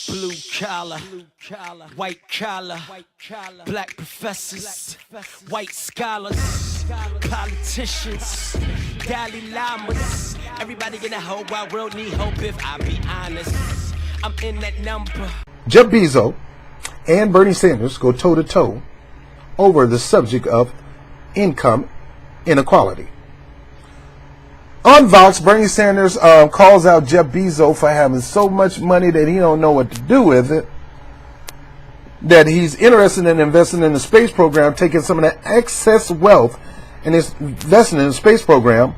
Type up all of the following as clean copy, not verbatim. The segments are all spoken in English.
Blue collar, white collar, black professors, white scholars, politicians, Dalai Lamas. Everybody in the whole wide world need hope if I be honest. I'm in that number. Jeff Bezos and Bernie Sanders go toe-to-toe over the subject of income inequality. On Vox, Bernie Sanders calls out Jeff Bezos for having so much money that he don't know what to do with it, that he's interested in investing in the space program, taking some of that excess wealth and is investing in the space program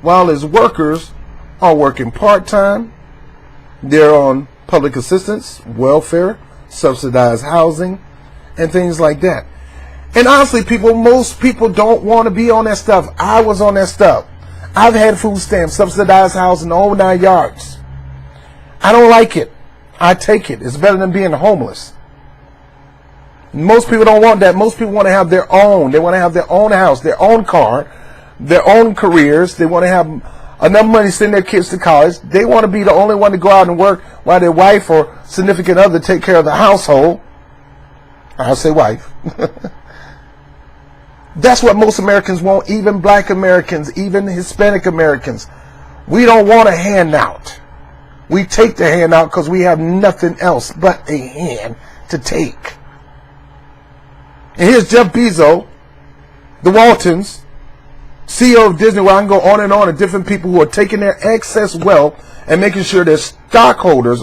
while his workers are working part-time. They're on public assistance, welfare, subsidized housing, and things like that. And honestly, most people don't want to be on that stuff. I was on that stuff. I've had food stamps, subsidized housing, the whole 9 yards. I don't like it. I take it. It's better than being homeless. Most people don't want that. Most people want to have their own. They want to have their own house, their own car, their own careers. They want to have enough money to send their kids to college. They want to be the only one to go out and work while their wife or significant other take care of the household. I'll say wife. That's what most Americans want, even black Americans, even Hispanic Americans. We don't want a handout. We take the handout because we have nothing else but a hand to take. And here's Jeff Bezos, the Waltons, CEO of Disney, where I can go on and different people who are taking their excess wealth and making sure their stockholders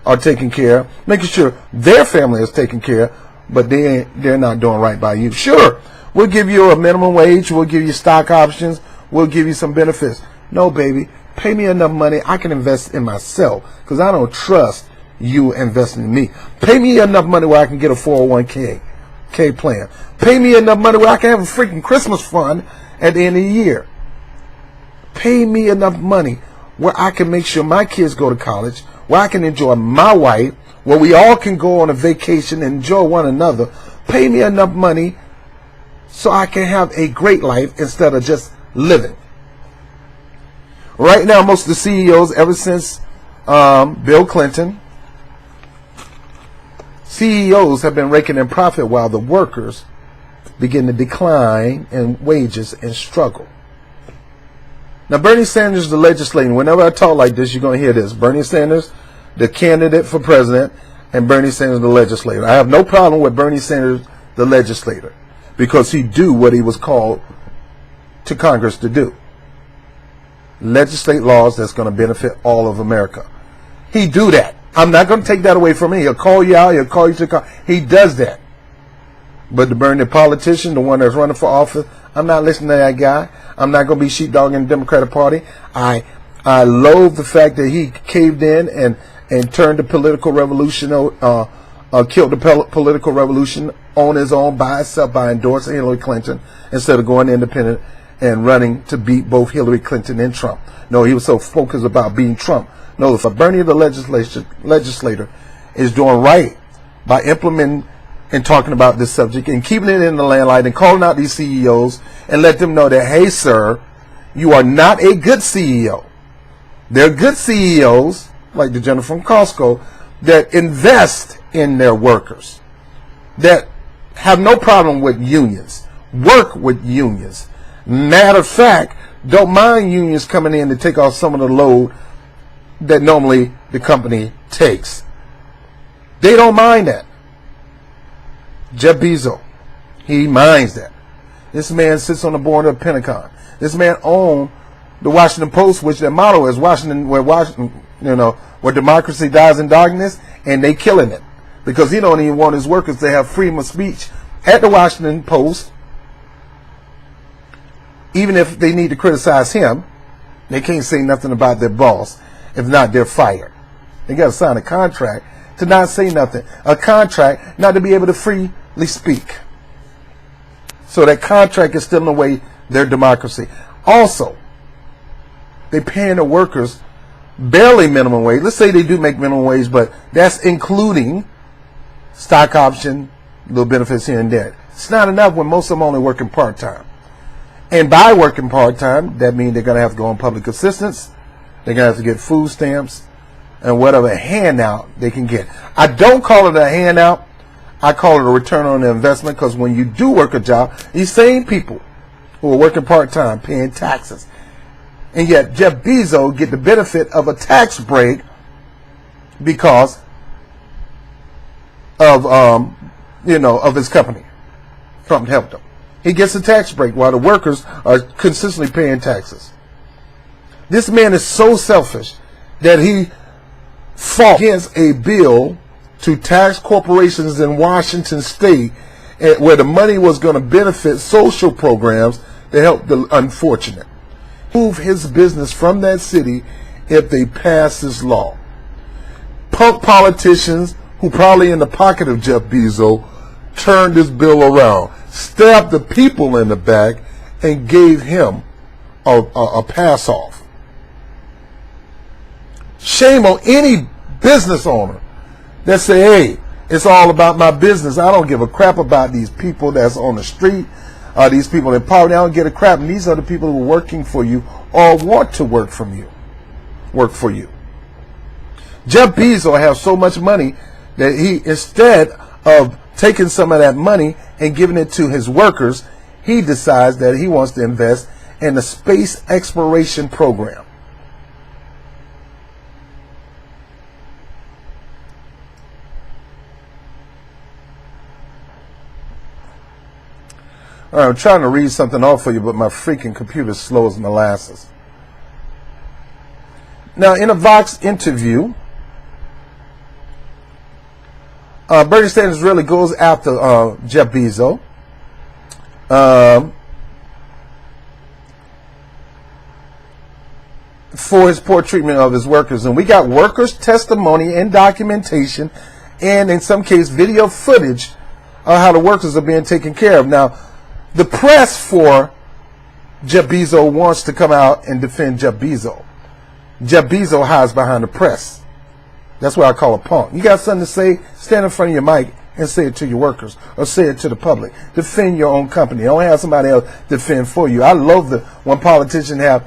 are taken care of, making sure their family is taken care of, but they're not doing right by you. Sure. We'll give you a minimum wage. We'll give you stock options. We'll give you some benefits. No, baby. Pay me enough money I can invest in myself because I don't trust you investing in me. Pay me enough money where I can get a 401k plan. Pay me enough money where I can have a freaking Christmas fund at the end of the year. Pay me enough money where I can make sure my kids go to college, where I can enjoy my wife, where we all can go on a vacation and enjoy one another. Pay me enough money so I can have a great life instead of just living. Right now, most of the CEOs, ever since Bill Clinton, CEOs have been raking in profit while the workers begin to decline in wages and struggle. Now, Bernie Sanders, the legislator, whenever I talk like this, you're going to hear this. Bernie Sanders, the candidate for president, and Bernie Sanders, the legislator. I have no problem with Bernie Sanders, the legislator, because he do what he was called to Congress to do. Legislate laws that's going to benefit all of America. He do that. I'm not going to take that away from him. He'll call you out. He'll call you to call. He does that. But the Bernie politician, the one that's running for office, I'm not listening to that guy. I'm not going to be sheepdog in the Democratic Party. I loathe the fact that he caved in and turned the political revolution, killed the political revolution on his own by himself by endorsing Hillary Clinton instead of going independent and running to beat both Hillary Clinton and Trump. No, he was so focused about beating Trump. No, if Bernie the legislator is doing right by implementing and talking about this subject and keeping it in the limelight and calling out these CEOs and let them know that, hey, sir, you are not a good CEO. They're good CEOs, like the gentleman from Costco, that invest in their workers, that have no problem with unions, work with unions. Matter of fact, don't mind unions coming in to take off some of the load that normally the company takes. They don't mind that. Jeff Bezos, he minds that. This man sits on the board of Pentagon. This man owns the Washington Post, which their motto is where democracy dies in darkness, and they killing it because he don't even want his workers to have freedom of speech at the Washington Post. Even if they need to criticize him, they can't say nothing about their boss. If not, they're fired. They got to sign a contract to not say nothing. A contract not to be able to freely speak. So that contract is still in the way their democracy. Also, they paying the workers barely minimum wage. Let's say they do make minimum wage, but that's including stock option, little benefits here and there. It's not enough when most of them only working part-time. And by working part-time, that means they're going to have to go on public assistance. They're going to have to get food stamps. and whatever handout they can get. I don't call it a handout. I call it a return on the investment, because when you do work a job, these same people who are working part-time paying taxes, and yet Jeff Bezos get the benefit of a tax break because of of his company. Trump helped him. He gets a tax break while the workers are consistently paying taxes. This man is so selfish that he fought against a bill to tax corporations in Washington state where the money was going to benefit social programs to help the unfortunate. Move his business from that city if they pass this law. Punk politicians who probably in the pocket of Jeff Bezos turned this bill around, stabbed the people in the back, and gave him a pass off. Shame on any business owner that say, hey, it's all about my business. I don't give a crap about these people that's on the street, these people in poverty. I don't give a crap. And these are the people who are working for you or want to work for you. Jeff Bezos has so much money that he, instead of taking some of that money and giving it to his workers, he decides that he wants to invest in the space exploration program. All right, I'm trying to read something off for you, but my freaking computer is slow as molasses. Now, in a Vox interview, Bernie Sanders really goes after Jeff Bezos. For his poor treatment of his workers. And we got workers' testimony and documentation, and in some cases video footage of how the workers are being taken care of. Now, the press for Jeff Bezos wants to come out and defend Jeff Bezos. Jeff Bezos hides behind the press. That's what I call a punk. You got something to say, stand in front of your mic and say it to your workers or say it to the public. Defend your own company. Don't have somebody else defend for you. I love when politicians have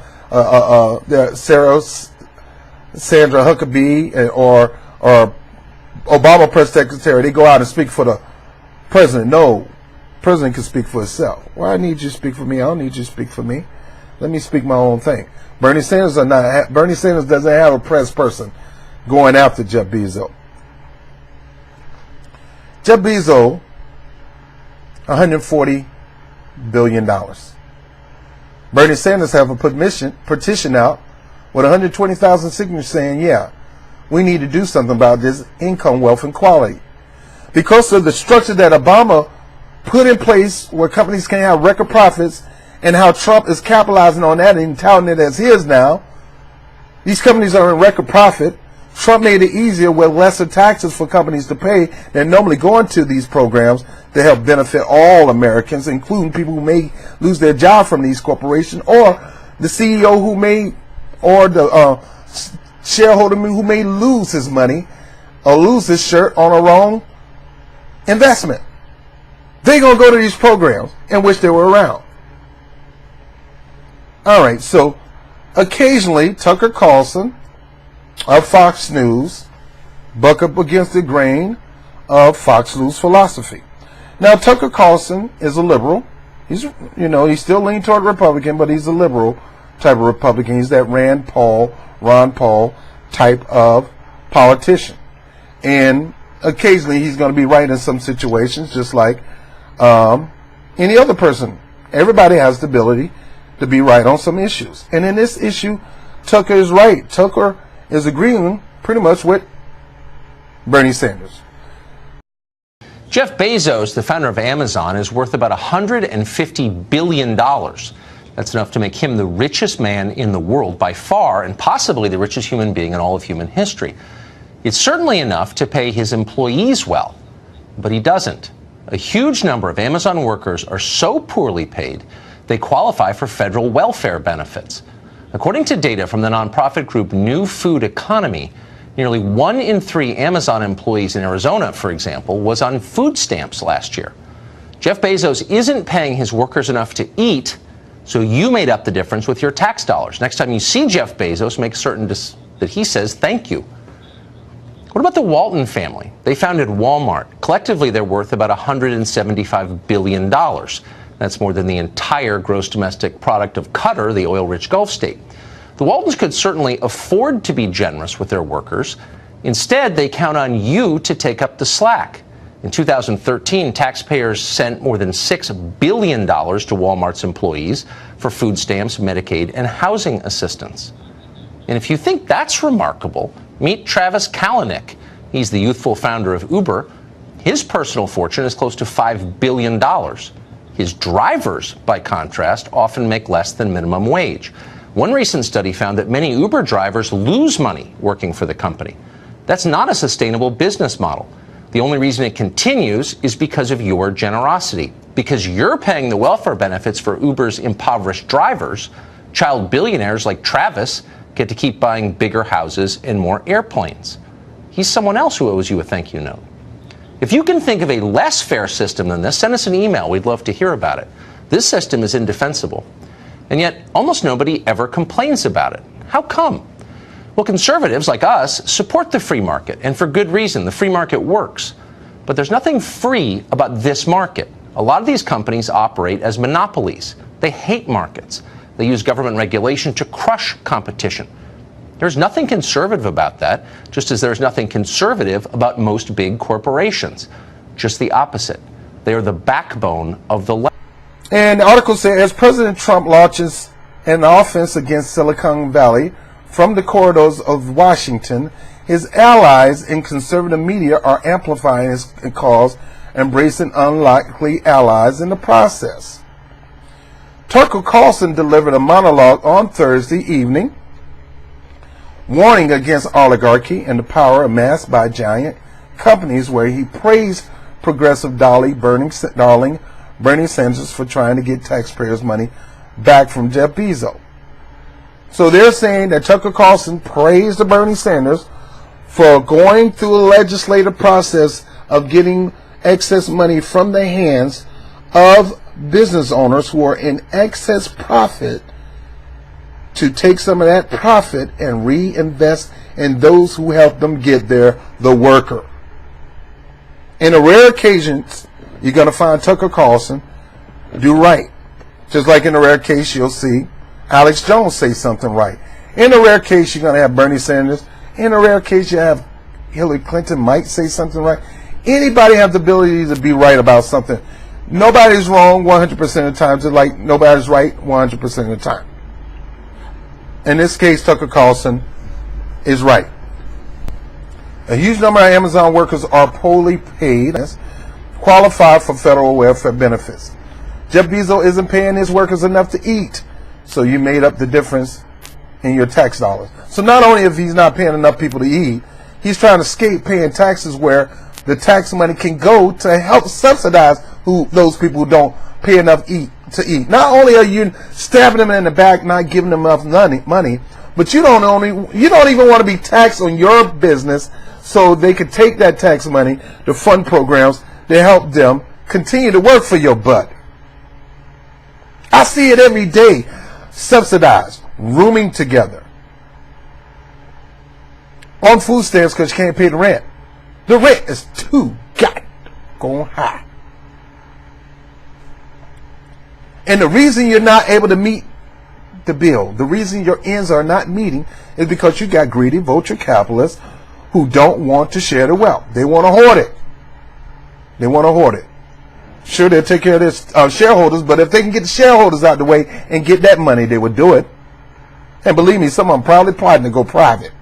Sandra Huckabee or Obama press secretary. They go out and speak for the president. No, president can speak for himself. Well, I need you to speak for me. I don't need you to speak for me. Let me speak my own thing. Bernie Sanders doesn't have a press person going after Jeff Bezos. Jeff Bezos, $140 billion. Bernie Sanders have a petition out with 120,000 signatures saying, yeah, we need to do something about this income, wealth, and quality. Because of the structure that Obama put in place where companies can have record profits, and how Trump is capitalizing on that and touting it as his now, these companies are in record profit. Trump made it easier with lesser taxes for companies to pay than normally go into these programs to help benefit all Americans, including people who may lose their job from these corporations, or the CEO who may, or the shareholder who may lose his money or lose his shirt on a wrong investment. They're going to go to these programs in which they were around. All right, so occasionally Tucker Carlson of Fox News buck up against the grain of Fox News philosophy. Now, Tucker Carlson is a liberal. He's still leaning toward Republican, but he's a liberal type of Republican. He's that Ron Paul type of politician. And occasionally he's going to be right in some situations, just like any other person. Everybody has the ability to be right on some issues. And in this issue, Tucker is right. Tucker is agreeing pretty much with Bernie Sanders. Jeff Bezos, the founder of Amazon, is worth about $150 billion. That's enough to make him the richest man in the world by far, and possibly the richest human being in all of human history. It's certainly enough to pay his employees well, but he doesn't. A huge number of Amazon workers are so poorly paid they qualify for federal welfare benefits. According to data from the nonprofit group New Food Economy, nearly 1 in 3 Amazon employees in Arizona, for example, was on food stamps last year. Jeff Bezos isn't paying his workers enough to eat, so you made up the difference with your tax dollars. Next time you see Jeff Bezos, make certain that he says thank you. What about the Walton family? They founded Walmart. Collectively, they're worth about $175 billion. That's more than the entire gross domestic product of Qatar, the oil-rich Gulf state. The Waltons could certainly afford to be generous with their workers. Instead, they count on you to take up the slack. In 2013, taxpayers sent more than $6 billion to Walmart's employees for food stamps, Medicaid, and housing assistance. And if you think that's remarkable, meet Travis Kalanick. He's the youthful founder of Uber. His personal fortune is close to $5 billion. His drivers, by contrast, often make less than minimum wage. One recent study found that many Uber drivers lose money working for the company. That's not a sustainable business model. The only reason it continues is because of your generosity. Because you're paying the welfare benefits for Uber's impoverished drivers, child billionaires like Travis get to keep buying bigger houses and more airplanes. He's someone else who owes you a thank you note. If you can think of a less fair system than this, send us an email. We'd love to hear about it. This system is indefensible. And yet, almost nobody ever complains about it. How come? Well, conservatives like us support the free market, and for good reason. The free market works. But there's nothing free about this market. A lot of these companies operate as monopolies. They hate markets. They use government regulation to crush competition. There's nothing conservative about that, just as there's nothing conservative about most big corporations. Just the opposite. They are the backbone of the left. And the article says, as President Trump launches an offense against Silicon Valley from the corridors of Washington, his allies in conservative media are amplifying his cause, embracing unlikely allies in the process. Tucker Carlson delivered a monologue on Thursday evening, warning against oligarchy and the power amassed by giant companies, where he praised progressive darling Bernie Sanders for trying to get taxpayers' money back from Jeff Bezos. So they're saying that Tucker Carlson praised Bernie Sanders for going through a legislative process of getting excess money from the hands of business owners who are in excess profit, to take some of that profit and reinvest in those who help them get there, the worker. In a rare occasion, you're going to find Tucker Carlson do right. Just like in a rare case, you'll see Alex Jones say something right. In a rare case, you're going to have Bernie Sanders. In a rare case, you have Hillary Clinton might say something right. Anybody have the ability to be right about something. Nobody's wrong 100% of the time, just like nobody's right 100% of the time. In this case, Tucker Carlson is right. A huge number of Amazon workers are poorly paid, qualified for federal welfare benefits. Jeff Bezos isn't paying his workers enough to eat, so you made up the difference in your tax dollars. So not only if he's not paying enough people to eat, he's trying to escape paying taxes where the tax money can go to help subsidize those people who don't pay enough to eat. Not only are you stabbing them in the back, not giving them enough money, but you don't even want to be taxed on your business, so they can take that tax money to fund programs to help them continue to work for your butt. I see it every day. Subsidized, rooming together, on food stamps because you can't pay the rent. The rent is too going high. And the reason you're not able to meet the bill, the reason your ends are not meeting, is because you got greedy vulture capitalists who don't want to share the wealth. They want to hoard it. They want to hoard it. Sure, they'll take care of their shareholders, but if they can get the shareholders out of the way and get that money, they would do it. And believe me, some of them probably plotting to go private.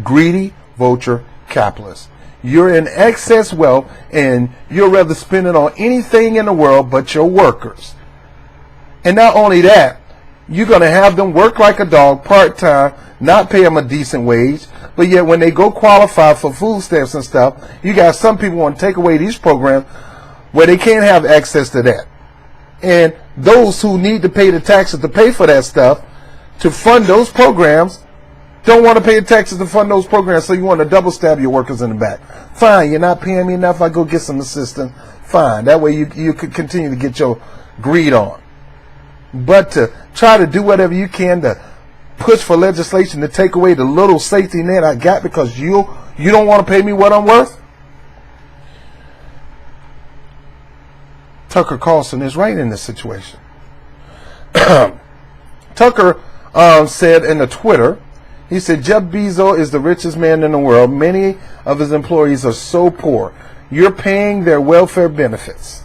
Greedy vulture capitalists. You're in excess wealth, and you'll rather spend it on anything in the world but your workers. And not only that, you're going to have them work like a dog part-time, not pay them a decent wage, but yet when they go qualify for food stamps and stuff, you got some people want to take away these programs where they can't have access to that. And those who need to pay the taxes to pay for that stuff, to fund those programs, don't want to pay the taxes to fund those programs, so you want to double stab your workers in the back. Fine, you're not paying me enough, I go get some assistance. Fine, that way you could continue to get your greed on. But to try to do whatever you can to push for legislation to take away the little safety net I got because you don't want to pay me what I'm worth? Tucker Carlson is right in this situation. Tucker said in a Twitter, he said, Jeff Bezos is the richest man in the world. Many of his employees are so poor. You're paying their welfare benefits.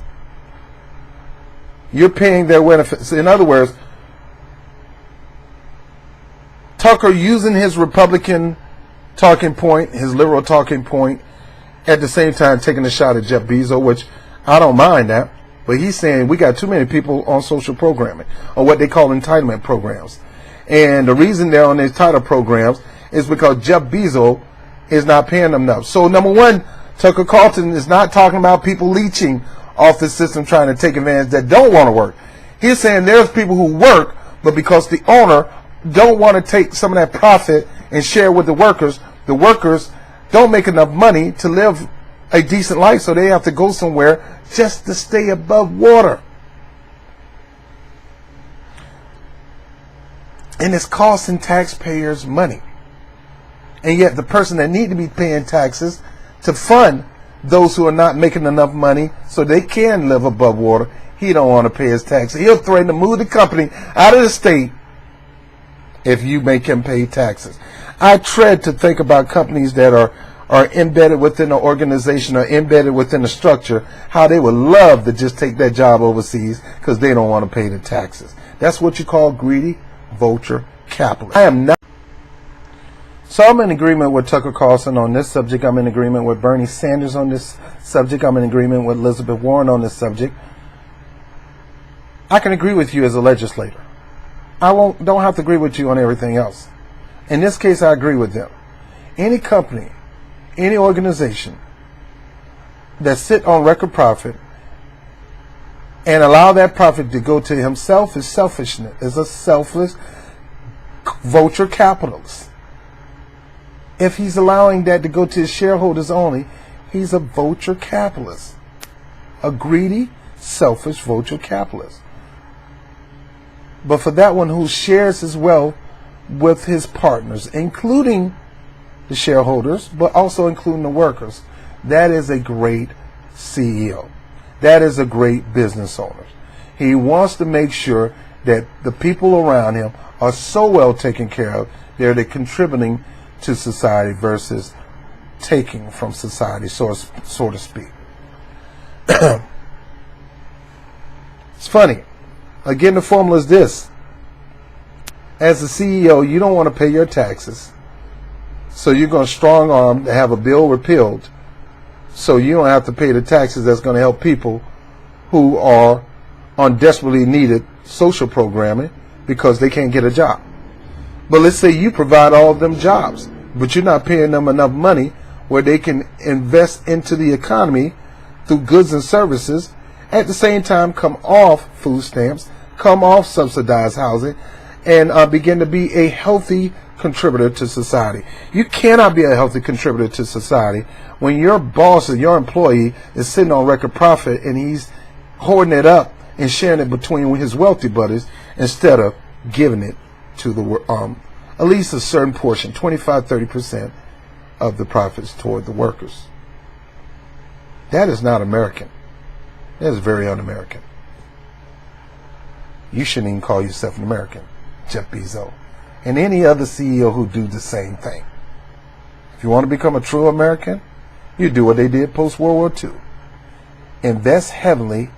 You're paying their benefits. In other words, Tucker using his Republican talking point, his liberal talking point, at the same time taking a shot at Jeff Bezos, which I don't mind that. But he's saying we got too many people on social programming, or what they call entitlement programs. And the reason they're on these title programs is because Jeff Bezos is not paying them enough. So number one, Tucker Carlson is not talking about people leeching off the system trying to take advantage that don't want to work. He's saying there's people who work, but because the owner don't want to take some of that profit and share with the workers don't make enough money to live a decent life, so they have to go somewhere just to stay above water. And it's costing taxpayers money. And yet the person that need to be paying taxes to fund those who are not making enough money so they can live above water, he don't want to pay his taxes. He'll threaten to move the company out of the state if you make him pay taxes. I dread to think about companies that are embedded within an organization or embedded within a structure, how they would love to just take that job overseas because they don't want to pay the taxes. That's what you call greedy vulture capitalism. I am not. So I'm in agreement with Tucker Carlson on this subject. I'm in agreement with Bernie Sanders on this subject. I'm in agreement with Elizabeth Warren on this subject. I can agree with you as a legislator. I don't have to agree with you on everything else. In this case, I agree with them. Any company, any organization that sit on record profit and allow that profit to go to himself is selfishness, is a selfless vulture capitalist. If he's allowing that to go to his shareholders only, he's a vulture capitalist, a greedy, selfish vulture capitalist. But for that one who shares his wealth with his partners, including the shareholders, but also including the workers, that is a great CEO. That is a great business owner. He wants to make sure that the people around him are so well taken care of, they're contributing to society versus taking from society, so to speak. It's funny. Again, the formula is this. As a CEO, you don't want to pay your taxes, so you're going to strong arm to have a bill repealed so you don't have to pay the taxes that's going to help people who are on desperately needed social programming because they can't get a job. But let's say you provide all of them jobs, but you're not paying them enough money where they can invest into the economy through goods and services, at the same time come off food stamps, come off subsidized housing, and begin to be a healthy contributor to society. You cannot be a healthy contributor to society when your boss or your employee is sitting on record profit and he's hoarding it up and sharing it between his wealthy buddies instead of giving it to the at least a certain portion, 25-30% of the profits toward the workers. That is not American. That is very un-American. You shouldn't even call yourself an American, Jeff Bezos, and any other CEO who do the same thing. If you want to become a true American, you do what they did post-World War II. Invest heavily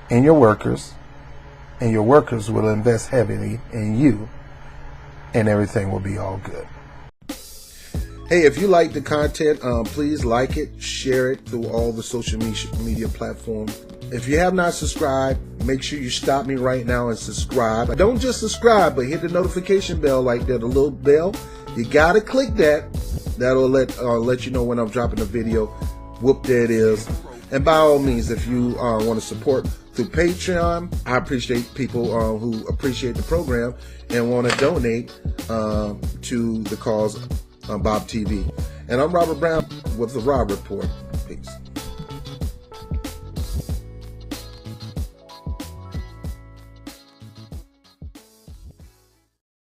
in your workers, and your workers will invest heavily in you, and everything will be all good. Hey, if you like the content, please like it, share it through all the social media platforms. If you have not subscribed, make sure you stop me right now and subscribe. Don't just subscribe, but hit the notification bell like that, a little bell. You gotta click that. That'll let you know when I'm dropping a video. Whoop, there it is. And by all means, if you want to support through Patreon, I appreciate people who appreciate the program and want to donate to the cause BOBTV. And I'm Robert Brown with the Rob Report. Peace.